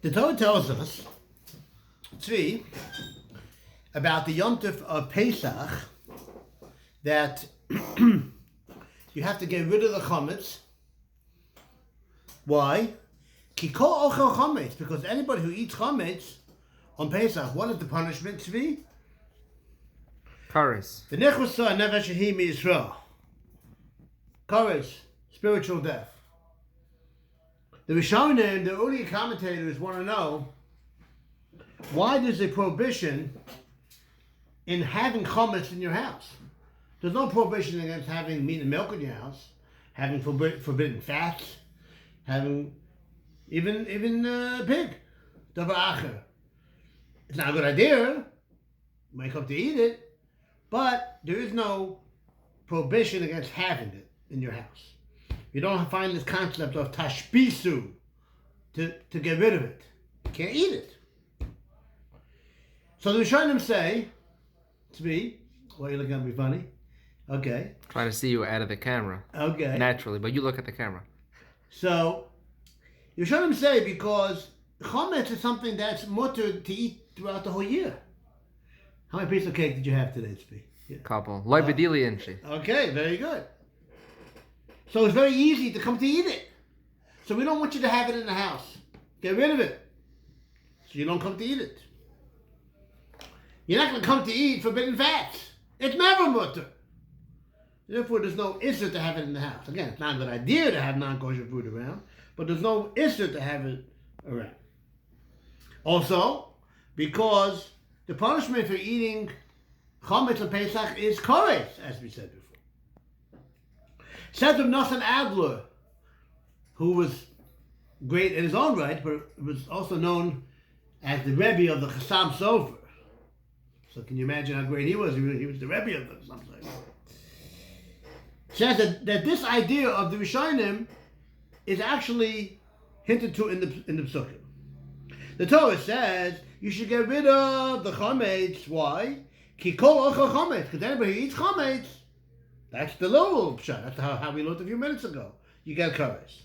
The Torah tells us, Tzvi, about the Yom Tov of Pesach, that you have to get rid of the chametz. Why? Ki kol ochel chametz, because anybody who eats chametz on Pesach, what is the punishment, Tzvi? Kares. The nechusah nefesh shehi miYisrael. Kares, spiritual death. The Rishonim, the early commentators, want to know why there's a prohibition in having chametz in your house. There's no prohibition against having meat and milk in your house, having forbidden fats, having even pig. Davar acher. It's not a good idea. You might come to eat it, but there is no prohibition against having it in your house. You don't find this concept of tashbisu, to get rid of it. You can't eat it. So the Rishonim say, Tzvi, why are you looking at me funny? Okay. Trying to see you out of the camera. Okay. Naturally, but you look at the camera. So, the Rishonim say because chametz is something that's mutter to eat throughout the whole year. How many pieces of cake did you have today, Tzvi? Yeah. Couple. Loy bedili inchi. Okay, very good. So it's very easy to come to eat it. So we don't want you to have it in the house. Get rid of it. So you don't come to eat it. You're not going to come to eat forbidden fats. It's never mutter. Therefore, there's no issur to have it in the house. Again, it's not a good idea to have non-kosher food around, but there's no issur to have it around. Also, because the punishment for eating chametz on Pesach is kares, as we said before. Says of Nosson Adler, who was great in his own right, but was also known as the Rebbe of the Chassam Sofer. So can you imagine how great he was? He was the Rebbe of the Chassam Sofer. Says that this idea of the Rishonim is actually hinted to in the Psukim. The Torah says you should get rid of the chametz. Why? Ki kol ochel chametz, because anybody who eats chametz, that's the low pshat. That's how we learned a few minutes ago. You get kares.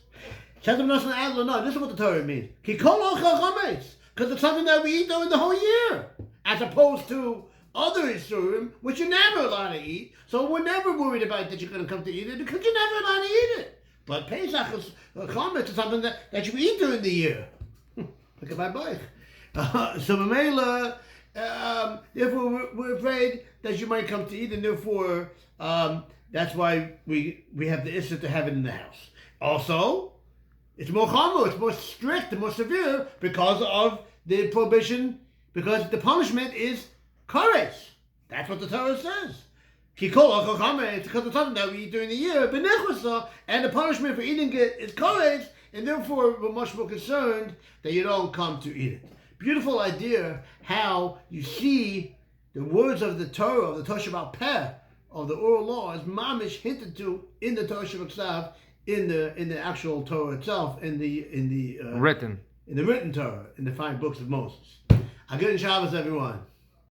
Says of Nosson Adler, no, this is what the Torah means. Ki kol ochel chametz, because it's something that we eat during the whole year, as opposed to other isurim, which you're never allowed to eat. So we're never worried about that you're going to come to eat it, because you're never allowed to eat it. But Pesach is chametz is something that you eat during the year. Look at my bike. So Mamela, therefore we're afraid that you might come to eat, and therefore that's why we have the issur to have it in the house. Also, it's more chamer, it's more strict and more severe because of the prohibition, because the punishment is kares. That's what the Torah says. Ki kol ochel chametz, because it's something that we eat during the year, and the punishment for eating it is kares, and therefore we're much more concerned that you don't come to eat it. Beautiful idea how you see the words of the Torah, of the Torah Shabbat Peh, of the oral law, is mamish hinted to in the Torah Shabbat Tzav, in the actual Torah itself, in the written Torah, in the fine books of Moses. A good Shabbos, everyone.